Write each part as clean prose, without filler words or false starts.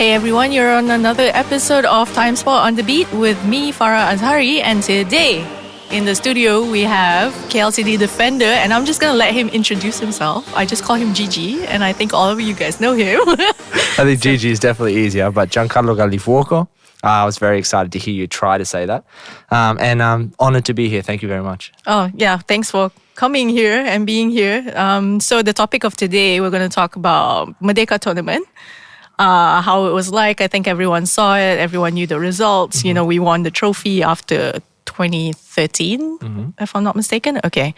Hey everyone, you're on another episode of Timesport on the Beat with me, Farah Azharie, and today in the studio we have KLCD defender, and I'm just going to let him introduce himself. I just call him Gigi, and I think all of you guys know him. I think Gigi is definitely easier, but Giancarlo Gallifuoco, I was very excited to hear you try to say that. And I'm honored to be here. Thank you very much. Oh, yeah. Thanks for coming here and being here. So the topic of today, we're going to talk about Merdeka tournament. How it was like. I think everyone saw it. Everyone knew the results. Mm-hmm. You know, we won the trophy after 2013, if I'm not mistaken. Okay.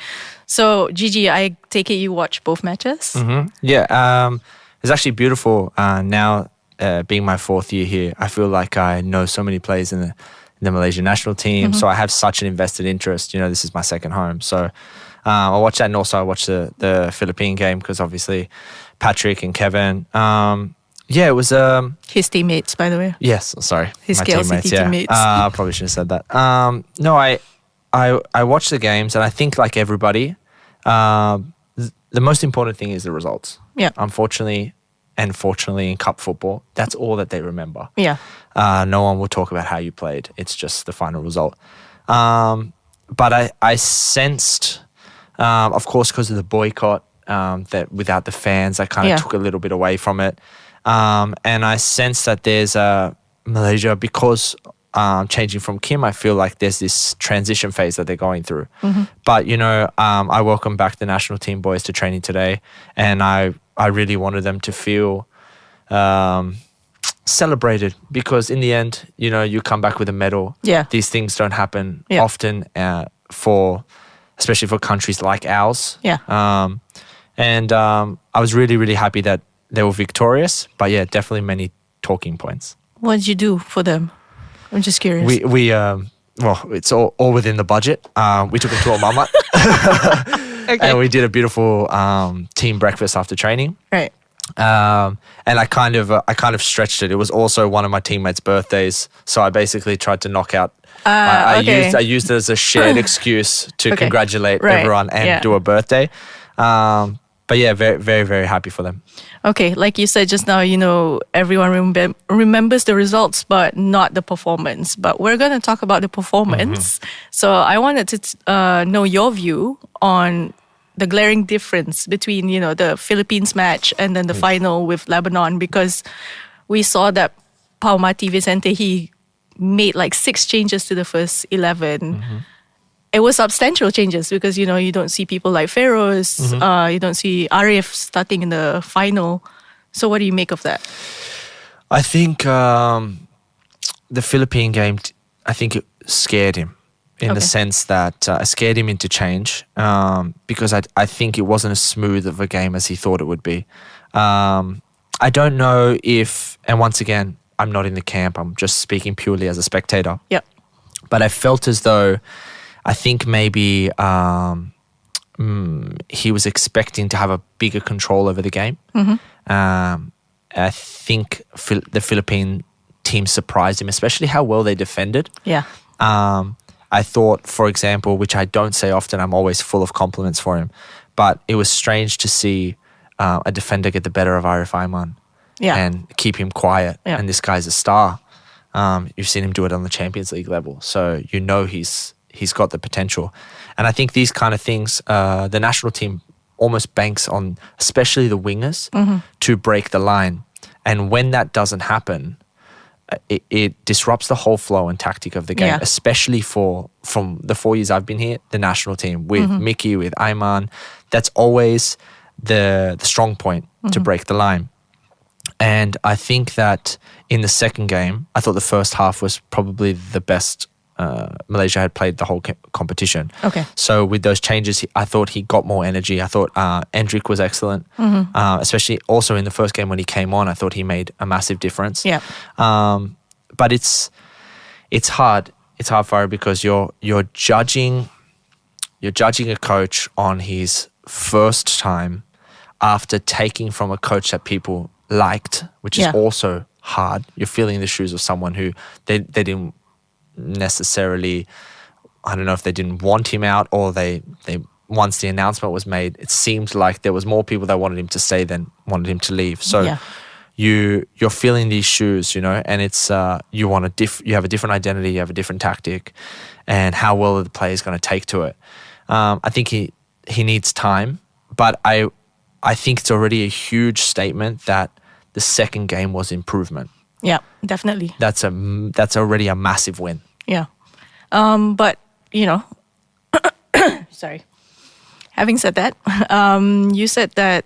So, Gigi, I take it you watched both matches? Mm-hmm. Yeah. It's actually beautiful now. Being my fourth year here, I feel like I know so many players in the Malaysian national team. So I have such an invested interest. You know, this is my second home. So I watched that, and also I watched the Philippine game because obviously Patrick and Kevin. Yeah, it was his teammates, by the way. Yes, sorry, his KLCD teammates. I probably shouldn't have said that. No, I watched the games, and I think like everybody, the most important thing is the results. Yeah. Unfortunately, and fortunately in cup football, that's all that they remember. Yeah. No one will talk about how you played. It's just the final result. But I sensed, of course, because of the boycott, that without the fans, I kind of took a little bit away from it. And I sense that there's Malaysia, because changing from Kim, I feel like there's this transition phase that they're going through. But, you know, I welcome back the national team boys to training today, and I really wanted them to feel celebrated, because in the end, you know, you come back with a medal. Yeah. These things don't happen often especially for countries like ours. Yeah. And I was really, really happy that they were victorious, but yeah, definitely many talking points. What did you do for them? I'm just curious. We well, it's all within the budget. We took them to a mamat. Okay. And we did a beautiful team breakfast after training. Right. And I kind of stretched it. It was also one of my teammates' birthdays, so I basically tried to knock out. I used it as a shared excuse to congratulate everyone and do a birthday. But yeah, very, very, very happy for them. Okay, like you said just now, you know, everyone remembers the results, but not the performance. But we're going to talk about the performance. So I wanted to know your view on the glaring difference between, you know, the Philippines match and then the final with Lebanon, because we saw that Paumati Vicente, he made like 6 changes to the first 11. It was substantial changes because, you know, you don't see people like Feroz, you don't see Arif starting in the final. So what do you make of that? I think the Philippine game, I think it scared him in the sense that it scared him into change because I think it wasn't as smooth of a game as he thought it would be. I don't know if, and once again, I'm not in the camp, I'm just speaking purely as a spectator. Yeah. But I felt as though I think maybe he was expecting to have a bigger control over the game. I think the Philippine team surprised him, especially how well they defended. Yeah. I thought, for example, which I don't say often, I'm always full of compliments for him, but it was strange to see a defender get the better of Arif Aiman and keep him quiet. Yeah. And this guy's a star. You've seen him do it on the Champions League level, so you know he's got the potential. And I think these kind of things, the national team almost banks on, especially the wingers, to break the line. And when that doesn't happen, it disrupts the whole flow and tactic of the game, especially from the 4 years I've been here, the national team with Mickey, with Aiman. That's always the strong point to break the line. And I think that in the second game, I thought the first half was probably the best Malaysia had played the whole competition. Okay. So with those changes, I thought he got more energy. I thought Endrick was excellent, especially also in the first game when he came on. I thought he made a massive difference. Yeah. But it's hard. It's hard for him because you're judging a coach on his first time after taking from a coach that people liked, which is also hard. You're feeling the shoes of someone who they didn't necessarily, I don't know if they didn't want him out or they once the announcement was made, it seemed like there was more people that wanted him to stay than wanted him to leave. So you're filling these shoes, and it's you have a different identity, you have a different tactic, and how well are the players going to take to it. I think he needs time, but I think it's already a huge statement that the second game was improvement. Yeah, definitely. That's already a massive win. Yeah. But, sorry. Having said that, you said that,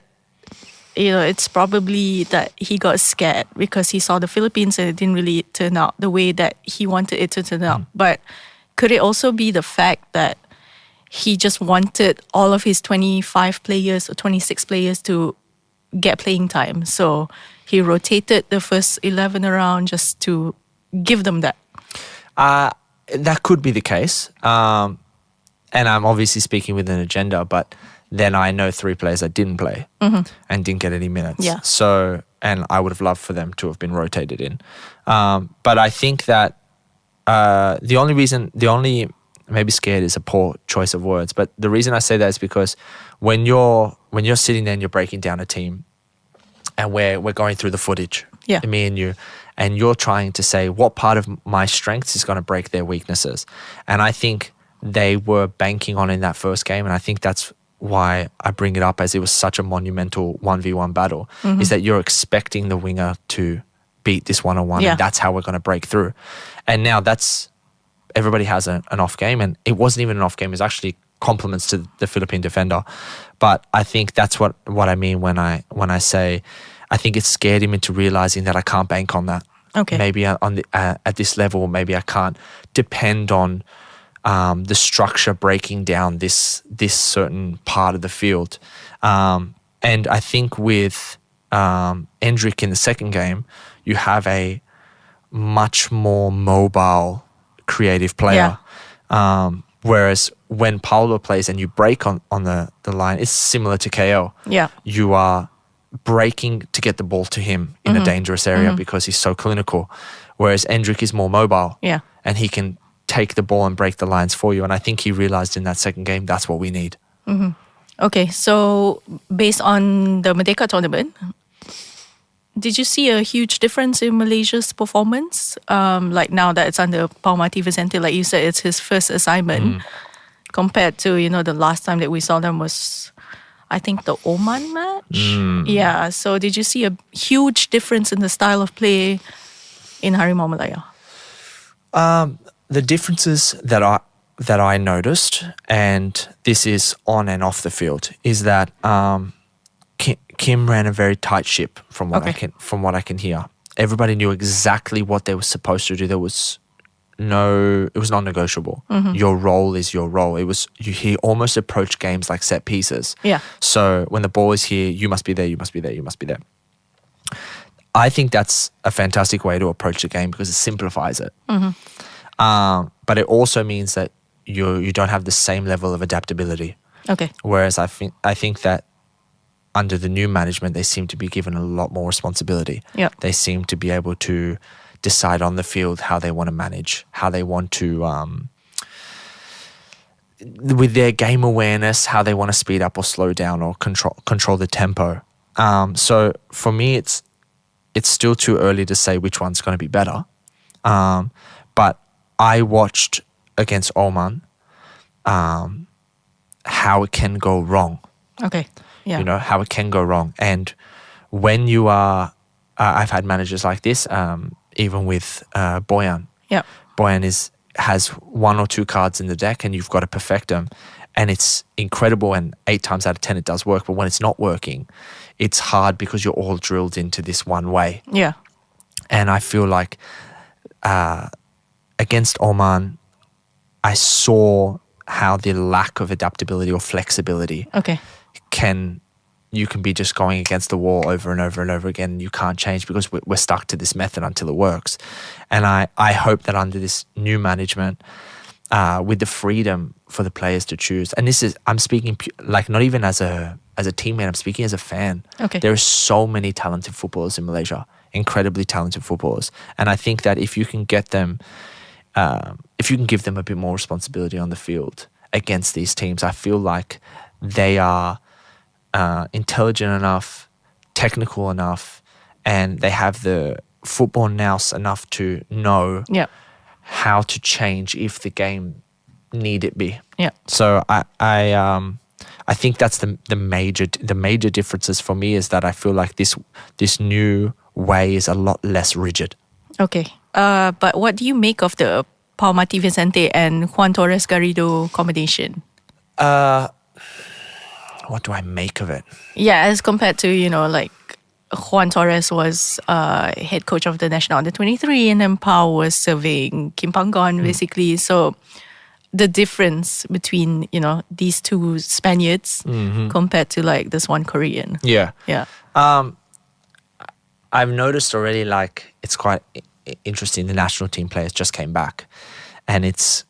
it's probably that he got scared because he saw the Philippines and it didn't really turn out the way that he wanted it to turn out. But could it also be the fact that he just wanted all of his 25 players or 26 players to get playing time? So he rotated the first 11 around just to give them that. That could be the case. And I'm obviously speaking with an agenda, but then I know 3 players that didn't play and didn't get any minutes. Yeah. So, and I would have loved for them to have been rotated in. But I think that the only maybe scared is a poor choice of words, but the reason I say that is because when you're sitting there and you're breaking down a team and we're going through the footage, me and you, and you're trying to say what part of my strengths is going to break their weaknesses. And I think they were banking on in that first game, and I think that's why I bring it up as it was such a monumental 1v1 battle, is that you're expecting the winger to beat this one-on-one, and that's how we're going to break through. And now everybody has an off game, and it wasn't even an off game. It was actually compliments to the Philippine defender. But I think that's what I mean when I say I think it scared him into realizing that I can't bank on that. Okay. Maybe at this level, maybe I can't depend on the structure breaking down this certain part of the field. And I think with Endrick in the second game, you have a much more mobile, creative player. Whereas when Paulo plays and you break on the line, it's similar to KL. Yeah. You are breaking to get the ball to him in a dangerous area because he's so clinical. Whereas Endrick is more mobile. Yeah. And he can take the ball and break the lines for you. And I think he realized in that second game, that's what we need. Okay, so based on the Merdeka tournament, did you see a huge difference in Malaysia's performance? Like now that it's under Paumati Vicente, like you said, it's his first assignment compared to, the last time that we saw them was, I think, the Oman match. Yeah, so did you see a huge difference in the style of play in Harimau Malaya? The differences that I noticed, and this is on and off the field, is that Kim ran a very tight ship from what I can hear. Everybody knew exactly what they were supposed to do. It was non-negotiable. Your role is your role. He almost approached games like set pieces. Yeah. So when the ball is here, you must be there, you must be there, you must be there. I think that's a fantastic way to approach the game because it simplifies it. But it also means that you don't have the same level of adaptability. Okay. Whereas I think that under the new management, they seem to be given a lot more responsibility. Yeah. They seem to be able to decide on the field how they want to manage, how they want to, with their game awareness, how they want to speed up or slow down or control the tempo. So for me, it's still too early to say which one's going to be better. But I watched against Oman how it can go wrong. Okay. Yeah. How it can go wrong. And when you are, I've had managers like this, even with Boyan. Yeah. Boyan has 1 or 2 cards in the deck and you've got to perfect them. And it's incredible, and 8 times out of 10 it does work. But when it's not working, it's hard because you're all drilled into this one way. Yeah. And I feel like against Oman, I saw how the lack of adaptability or flexibility you can be just going against the wall over and over and over again, and you can't change because we're stuck to this method until it works. And I hope that under this new management, with the freedom for the players to choose, and I'm speaking like not even as a teammate, I'm speaking as a fan. Okay. There are so many talented footballers in Malaysia, incredibly talented footballers. And I think that if you can get them, if you can give them a bit more responsibility on the field against these teams, I feel like they are intelligent enough, technical enough, and they have the football nous enough to know how to change if the game need it be. Yeah. So I think that's the major differences for me, is that I feel like this new way is a lot less rigid. Okay. But what do you make of the Palma T. Vicente and Juan Torres Garrido combination? What do I make of it? Yeah, as compared to, like Juan Torres was head coach of the national under 23, and then Pau was serving Kim Panggon, basically. So the difference between, these two Spaniards compared to like this one Korean. Yeah. Yeah. I've noticed already, like, it's quite interesting. The national team players just came back, and it's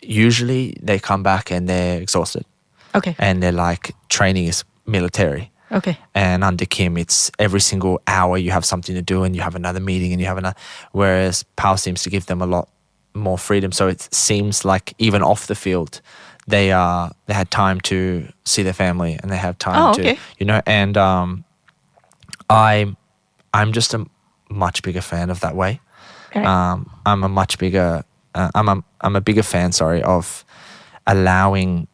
usually they come back and they're exhausted. Okay. And they're like, training is military. Okay. And under Kim, it's every single hour you have something to do, and you have another meeting, and you have another. Whereas Pau seems to give them a lot more freedom. So it seems like even off the field, they had time to see their family, and they have time to, and I'm just a much bigger fan of that way. Okay. I'm a bigger fan, of allowing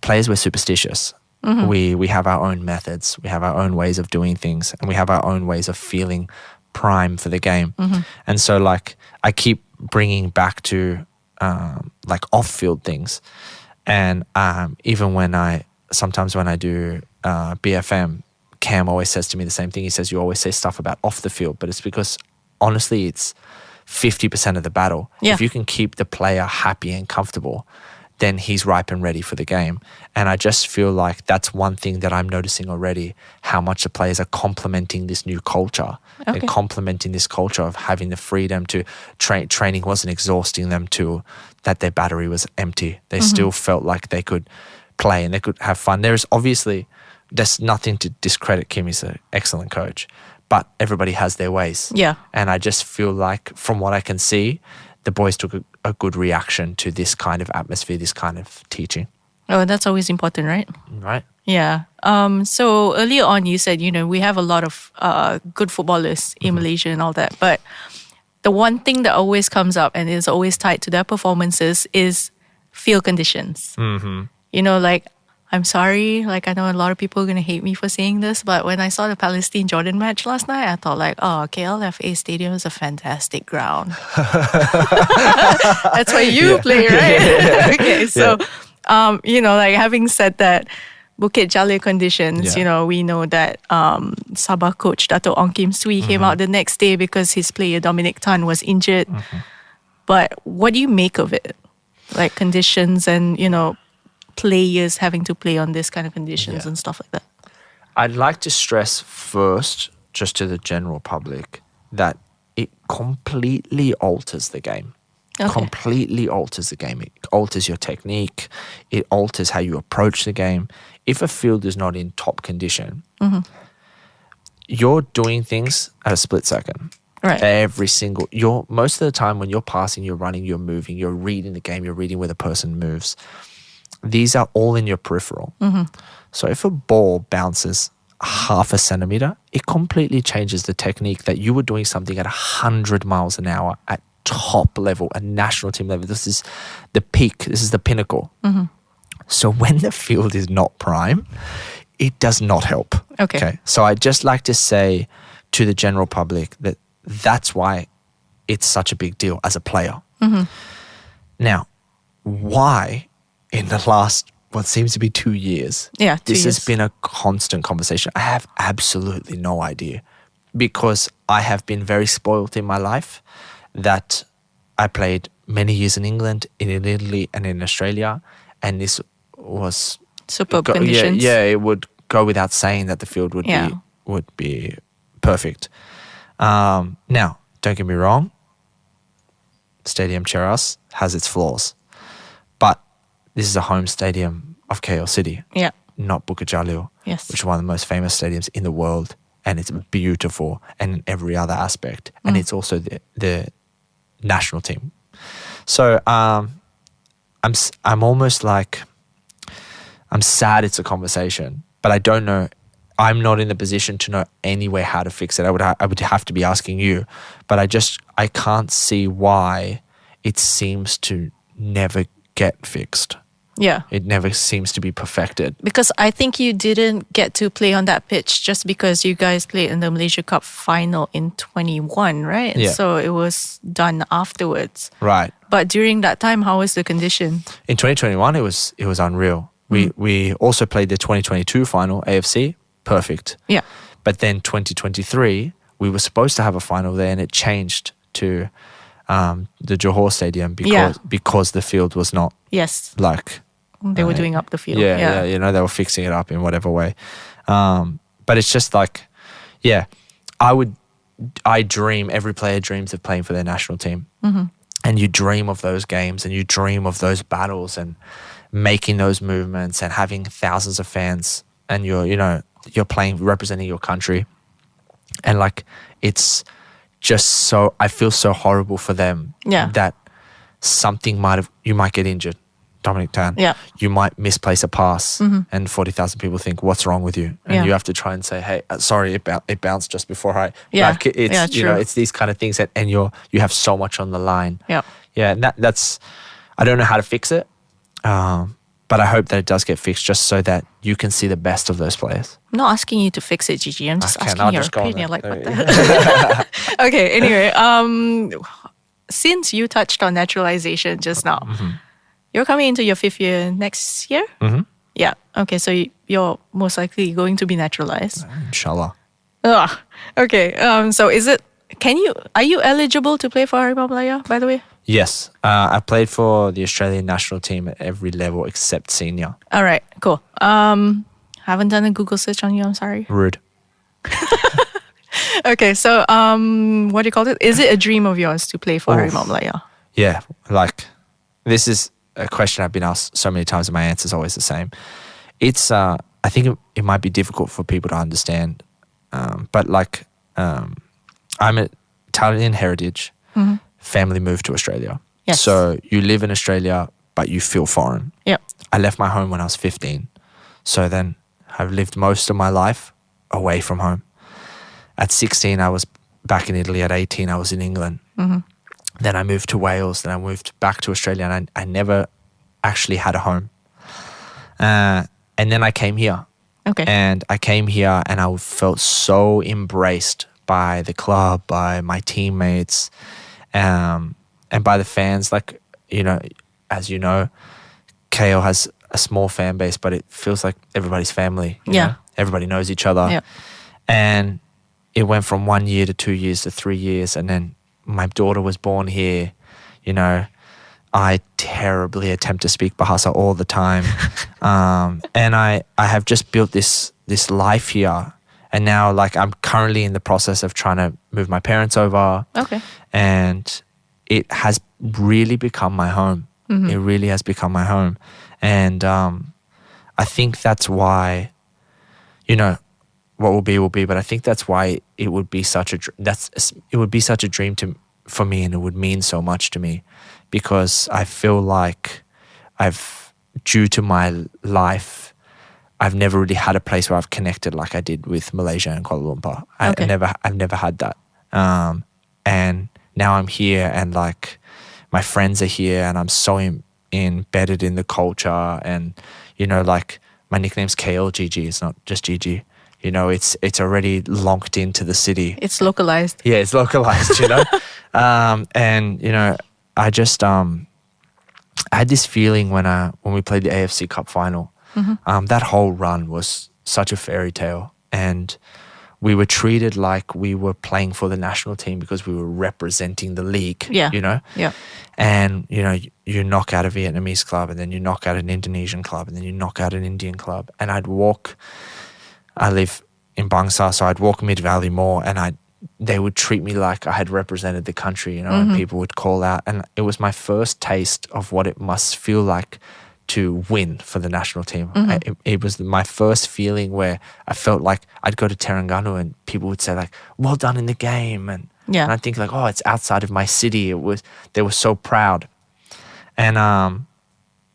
players. We're superstitious. We have our own methods. We have our own ways of doing things, and we have our own ways of feeling prime for the game. And so, like, I keep bringing back to like off-field things, and even sometimes when I do BFM, Cam always says to me the same thing. He says, you always say stuff about off the field, but it's because honestly it's 50% of the battle. Yeah. If you can keep the player happy and comfortable, then he's ripe and ready for the game. And I just feel like that's one thing that I'm noticing already, how much the players are complementing this new culture. Okay. And complementing this culture of having the freedom to training wasn't exhausting them, to that their battery was empty. They still felt like they could play and they could have fun. There's nothing to discredit Kim. He's an excellent coach, but everybody has their ways. Yeah. And I just feel like, from what I can see, the boys took a good reaction to this kind of atmosphere, this kind of teaching. Oh, that's always important, right? Right. Yeah. So earlier on, you said, we have a lot of good footballers in Malaysia and all that. But the one thing that always comes up and is always tied to their performances is field conditions. Like, I'm sorry, like, I know a lot of people are going to hate me for saying this, but when I saw the Palestine-Jordan match last night, I thought like, KLFA Stadium is a fantastic ground. That's why you play, right? Okay, so, like, having said that, Bukit Jalil conditions, we know that Sabah coach Dato' Ong Kim Swee came out the next day because his player Dominic Tan was injured. But what do you make of it? Like, conditions and, players having to play on this kind of conditions and stuff like that. I'd like to stress first, just to the general public, that it completely alters the game. Okay. Completely alters the game. It alters your technique. It alters how you approach the game. If a field is not in top condition, you're doing things at a split second. Right. Most of the time when you're passing, you're running, you're moving, you're reading the game, you're reading where the person moves. These are all in your peripheral. So if a ball bounces half a centimeter, it completely changes the technique that you were doing something at 100 miles an hour at top level, at national team level. This is the peak. This is the pinnacle. So when the field is not prime, it does not help. Okay. So I'd just like to say to the general public that that's why it's such a big deal as a player. Now, why in the last, what seems to be 2 years, this has been a constant conversation. I have absolutely no idea, because I have been very spoiled in my life that I played many years in England, in Italy, and in Australia, and this was superb conditions. Yeah, it would go without saying that the field would be perfect. Now, don't get me wrong, Stadium Cheras has its flaws, but this is a home stadium of KL City, not Bukit Jalil, which is one of the most famous stadiums in the world, and it's beautiful and in every other aspect, and it's also the national team. So I'm almost like, I'm sad it's a conversation, but I don't know I'm not in the position to know anyway how to fix it. I would have to be asking you, but I can't see why it seems to never get fixed. Yeah. It never seems to be perfected. Because I think you didn't get to play on that pitch just because you guys played in the Malaysia Cup final in 21, right? And Yeah. so it was done afterwards. Right. But during that time, how was the condition? In 2021, it was unreal. We also played the 2022 final, AFC, perfect. Yeah. But then 2023, we were supposed to have a final there, and it changed to the Johor Stadium because the field was not Yes. like They were doing up the field. Yeah, you know, they were fixing it up in whatever way. But it's just like, yeah, I dream, every player dreams of playing for their national team. Mm-hmm. And you dream of those games and you dream of those battles and making those movements and having thousands of fans and you're playing, representing your country. And like, it's just so, I feel so horrible for them that you might get injured. Dominic Tan, you might misplace a pass and 40,000 people think, what's wrong with you? And you have to try and say, hey, sorry, it bounced just before it's you know, it's these kind of things and you have so much on the line. And that's, I don't know how to fix it, but I hope that it does get fixed just so that you can see the best of those players. I'm not asking you to fix it, Gigi. I'm just asking your opinion. Like, what the hell? Okay, anyway, since you touched on naturalization just now, you're coming into your 5th year next year? Mm-hmm. Yeah. Okay, so you're most likely going to be naturalized. Inshallah. Okay. So are you eligible to play for Harimau Malaya, by the way? Yes. I played for the Australian national team at every level except senior. All right, cool. Haven't done a Google search on you, I'm sorry. Rude. Okay, so what do you call it? Is it a dream of yours to play for Harimau Malaya? Yeah, like this is a question I've been asked so many times and my answer is always the same. It's, I think it might be difficult for people to understand, but like I'm Italian heritage, family moved to Australia. Yes. So you live in Australia, but you feel foreign. Yep. I left my home when I was 15. So then I've lived most of my life away from home. At 16, I was back in Italy. At 18, I was in England. Then I moved to Wales. Then I moved back to Australia, and I never actually had a home. And then I came here. Okay. And I came here, and I felt so embraced by the club, by my teammates, and by the fans. Like, you know, as you know, KL has a small fan base, but it feels like everybody's family. You know? Everybody knows each other. Yeah. And it went from 1 year to 2 years to 3 years, and then my daughter was born here. You know, I terribly attempt to speak Bahasa all the time. And I have just built this life here. And now, like, I'm currently in the process of trying to move my parents over. Okay. And it has really become my home. It really has become my home. And I think that's why, you know, what will be, but I think that's why it would be such a dream for me, and it would mean so much to me, because I feel like due to my life, I've never really had a place where I've connected like I did with Malaysia and Kuala Lumpur. I've never had that. And now I'm here, and like my friends are here, and I'm so embedded in the culture, and you know, like my nickname's KLGG. It's not just GG. You know, it's already locked into the city. It's localized. Yeah, it's localized, you know. And, you know, I just I had this feeling when we played the AFC Cup final. That whole run was such a fairy tale. And we were treated like we were playing for the national team because we were representing the league, you know. Yeah. And, you know, you knock out a Vietnamese club, and then you knock out an Indonesian club, and then you knock out an Indian club. And I live in Bangsar, so I'd walk Mid Valley Mall, and they would treat me like I had represented the country, you know, and people would call out. And it was my first taste of what it must feel like to win for the national team. It was my first feeling where I felt like I'd go to Terengganu and people would say like, well done in the game. And I'd think like, oh, it's outside of my city. They were so proud. And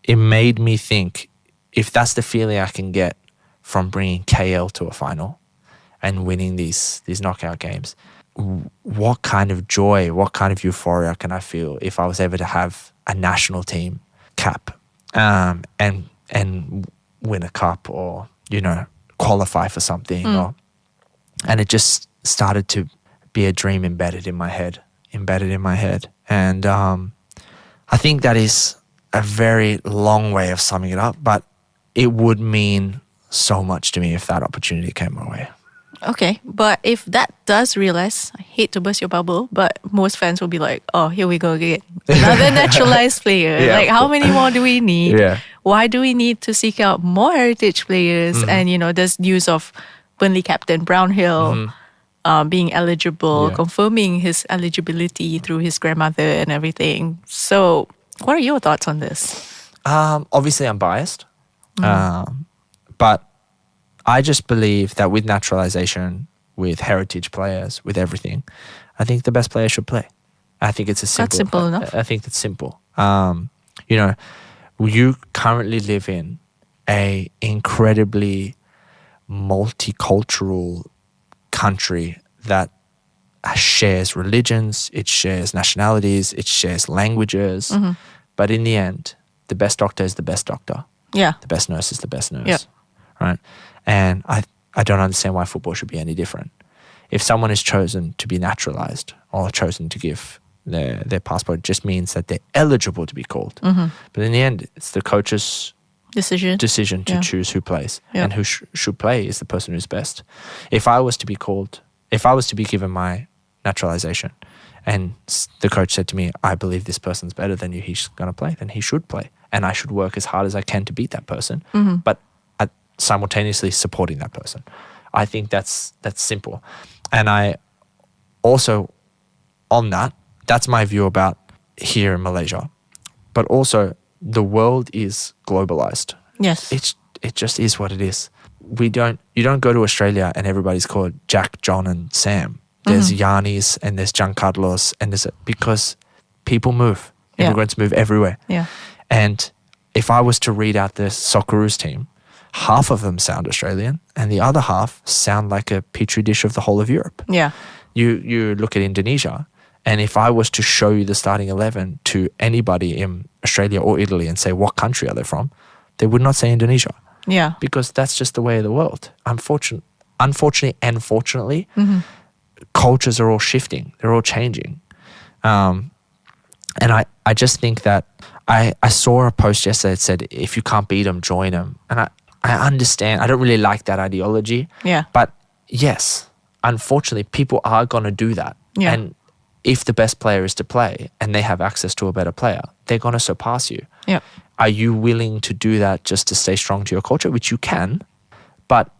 it made me think, if that's the feeling I can get from bringing KL to a final and winning these knockout games. What kind of joy, what kind of euphoria can I feel if I was ever to have a national team cap and win a cup, or, you know, qualify for something, and it just started to be a dream embedded in my head. And I think that is a very long way of summing it up, but it would mean so much to me if that opportunity came my way. Okay, but if that does realize, I hate to burst your bubble, but most fans will be like, oh, here we go again. Another naturalized player. Yeah, like, how many more do we need? Yeah. Why do we need to seek out more heritage players? And, you know, there's news of Burnley captain Brownhill being eligible, confirming his eligibility through his grandmother and everything. So what are your thoughts on this? Obviously, I'm biased, but I just believe that with naturalisation, with heritage players, with everything, I think the best player should play. I think it's That's simple enough. I think it's simple. You know, you currently live in a incredibly multicultural country that shares religions, it shares nationalities, it shares languages. But in the end, the best doctor is the best doctor. Yeah. The best nurse is the best nurse. Right? And I don't understand why football should be any different. If someone is chosen to be naturalized or chosen to give their passport, it just means that they're eligible to be called. But in the end, it's the coach's decision to choose who plays. And who should play is the person who's best. If I was to be given my naturalization and the coach said to me, I believe this person's better than you, he's going to play, then he should play. And I should work as hard as I can to beat that person. But simultaneously supporting that person. I think that's simple. And I also, on that's my view about here in Malaysia. But also, the world is globalized. Yes. It just is what it is. You don't go to Australia and everybody's called Jack, John and Sam. There's Yannis and there's Giancarlos and because people move. Immigrants move everywhere. Yeah. And if I was to read out the Socceroos team, half of them sound Australian and the other half sound like a petri dish of the whole of Europe. Yeah. You look at Indonesia, and if I was to show you the starting 11 to anybody in Australia or Italy and say, what country are they from? They would not say Indonesia. Yeah. Because that's just the way of the world. Unfortunately and fortunately, cultures are all shifting. They're all changing. And I just think that I saw a post yesterday that said, if you can't beat them, join them. And I understand. I don't really like that ideology. Yeah. But yes, unfortunately, people are going to do that. Yeah. And if the best player is to play and they have access to a better player, they're going to surpass you. Yeah. Are you willing to do that just to stay strong to your culture? Which you can. But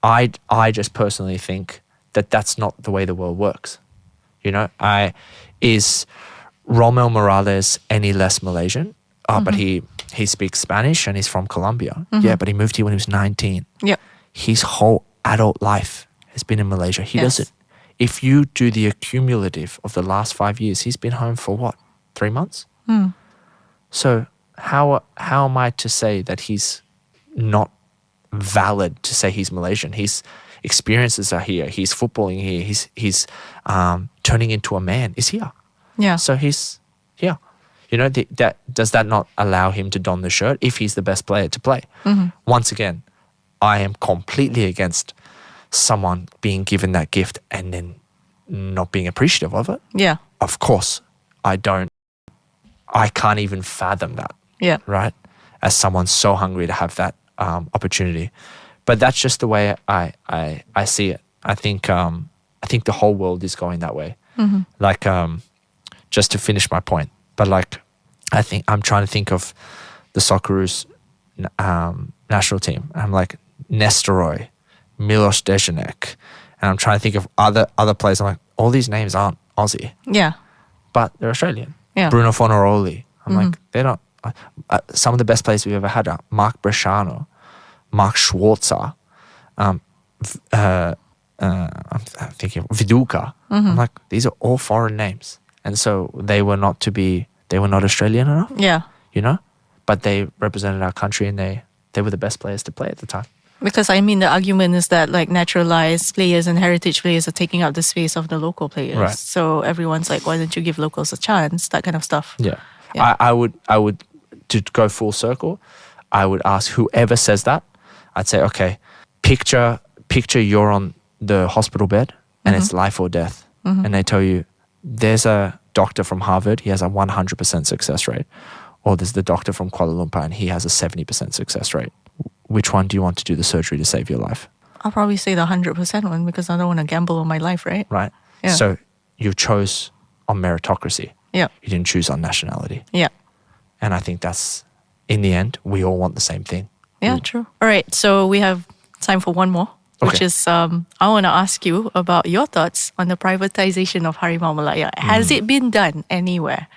I just personally think that that's not the way the world works. You know, is Romel Morales any less Malaysian? But he speaks Spanish and he's from Colombia. Yeah, but he moved here when he was 19. Yep. His whole adult life has been in Malaysia. He doesn't. If you do the accumulative of the last 5 years, he's been home for what, 3 months? So how am I to say that he's not valid to say he's Malaysian? His experiences are here. He's footballing here. He's turning into a man is here. Yeah. So he's here. You know, does that not allow him to don the shirt if he's the best player to play? Once again, I am completely against someone being given that gift and then not being appreciative of it. Yeah. Of course, I can't even fathom that. Yeah. Right? As someone so hungry to have that opportunity. But that's just the way I see it. I think the whole world is going that way. Like, just to finish my point, but like, I think I'm trying to think of the Socceroos national team. I'm like Nestoroy, Milos Dejanek, and I'm trying to think of other players. I'm like, all these names aren't Aussie. Yeah. But they're Australian. Yeah. Bruno Fornaroli. I'm like, they're not. Some of the best players we've ever had are Mark Bresciano, Mark Schwarzer, I'm thinking of Viduka. I'm like, these are all foreign names. And so they were not Australian enough. Yeah. You know? But they represented our country and they were the best players to play at the time. Because I mean, the argument is that like naturalized players and heritage players are taking up the space of the local players. Right. So everyone's like, why don't you give locals a chance? That kind of stuff. Yeah. Yeah. I would, to go full circle, I would ask whoever says that, I'd say, okay, picture you're on the hospital bed and it's life or death. And they tell you, there's a doctor from Harvard, he has a 100% success rate. Or there's the doctor from Kuala Lumpur and he has a 70% success rate. Which one do you want to do the surgery to save your life? I'll probably say the 100% one because I don't want to gamble on my life, right? Right. Yeah. So you chose on meritocracy. Yeah. You didn't choose on nationality. Yeah. And I think that's, in the end, we all want the same thing. Yeah, true. All right. So we have time for one more, which Okay. is I want to ask you about your thoughts on the privatization of Harimau Malaya. Has it been done anywhere?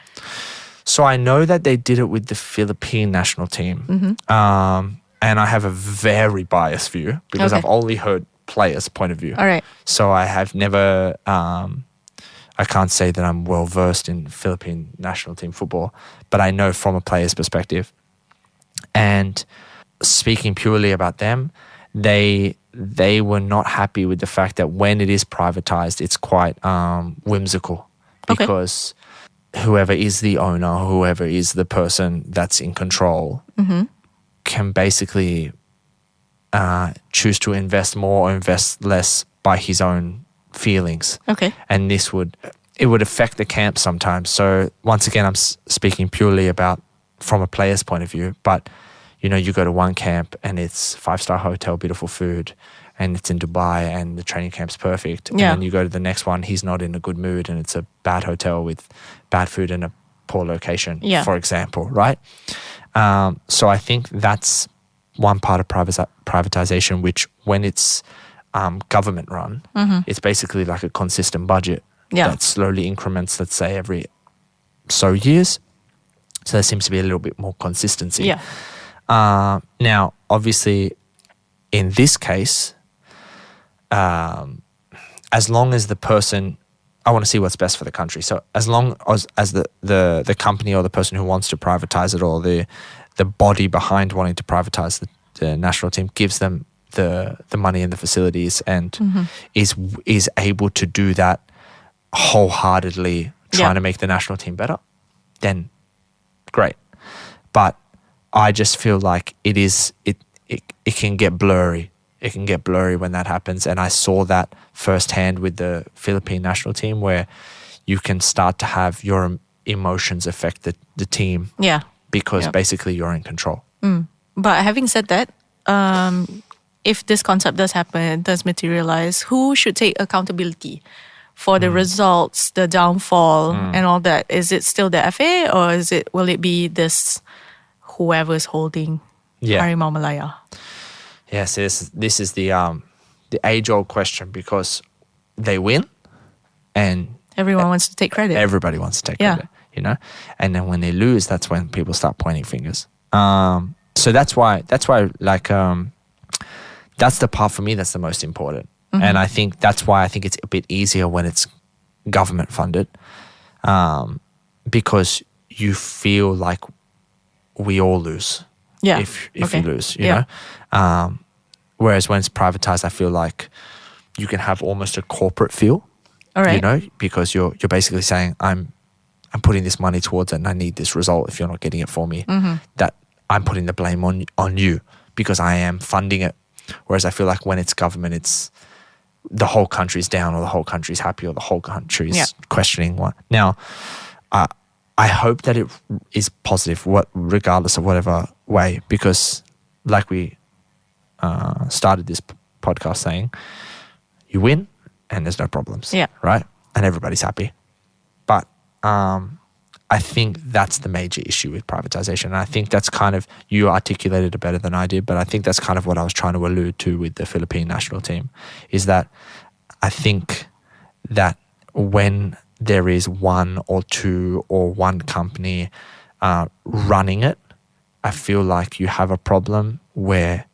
So I know that they did it with the Philippine national team. And I have a very biased view because Okay. I've only heard players' point of view. All right. So I have never, I can't say that I'm well versed in Philippine national team football, but I know from a player's perspective. And speaking purely about them, they were not happy with the fact that when it is privatized, it's quite whimsical Okay. because whoever is the owner, whoever is the person that's in control, can basically choose to invest more or invest less by his own feelings. Okay. And it would affect the camp sometimes. So once again, I'm speaking purely about from a player's point of view, but you know, you go to one camp and it's 5-star hotel, beautiful food, and it's in Dubai and the training camp's perfect. Yeah. And then you go to the next one, he's not in a good mood and it's a bad hotel with bad food and a poor location, Yeah. for example, right? So I think that's one part of privatization, which when it's government run, it's basically like a consistent budget Yeah. that slowly increments, let's say, every so years. So there seems to be a little bit more consistency. Yeah. Now, obviously, in this case, as long as the person, I want to see what's best for the country. So as long as the company or the person who wants to privatize it or the body behind wanting to privatize the national team gives them the money and the facilities and is able to do that wholeheartedly, trying to make the national team better, then great. But I just feel like it can get blurry. It can get blurry when that happens. And I saw that firsthand with the Philippine national team where you can start to have your emotions affect the team. Yeah. Because Yeah. basically you're in control. But having said that, if this concept does happen, does materialize, who should take accountability for the results, the downfall, and all that? Is it still the FA or will it be this whoever's holding Harimau Malaya? Yes, this is the age-old question because they win and Everyone wants to take credit. everybody wants to take credit, you know? And then when they lose, that's when people start pointing fingers. So that's why like that's the part for me that's the most important. And I think that's why I think it's a bit easier when it's government funded, because you feel like we all lose. Yeah. If Okay. you lose, you know. Whereas when it's privatized, I feel like you can have almost a corporate feel. All right. You know, because you're basically saying I'm putting this money towards it and I need this result. If you're not getting it for me, that I'm putting the blame on you because I am funding it. Whereas I feel like when it's government, it's the whole country's down or the whole country's happy or the whole country's questioning what. Now, I hope that it is positive, regardless of whatever way, because like we started this podcast saying, you win and there's no problems, right? And everybody's happy. But I think that's the major issue with privatization. And I think that's kind of, you articulated it better than I did, but I think that's kind of what I was trying to allude to with the Philippine national team, is that I think that when there is one or two or one company running it, I feel like you have a problem where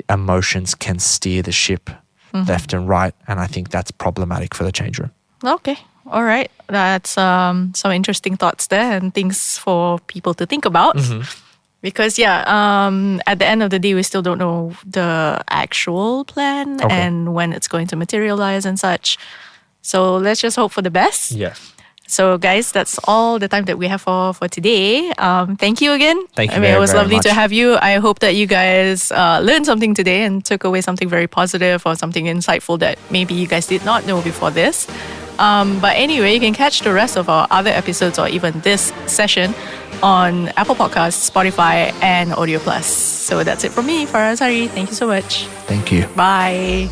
emotions can steer the ship left and right. And I think that's problematic for the change room. Okay. All right. That's some interesting thoughts there and things for people to think about. Because at the end of the day, we still don't know the actual plan and when it's going to materialize and such. So let's just hope for the best. Yeah. So guys, that's all the time that we have for today. Thank you again. Thank you it was very lovely much. to have you. I hope that you guys learned something today and took away something very positive or something insightful that maybe you guys did not know before this. But anyway, you can catch the rest of our other episodes or even this session on Apple Podcasts, Spotify, and Audio Plus. So that's it from me, Farah Azharie. Thank you so much. Thank you. Bye.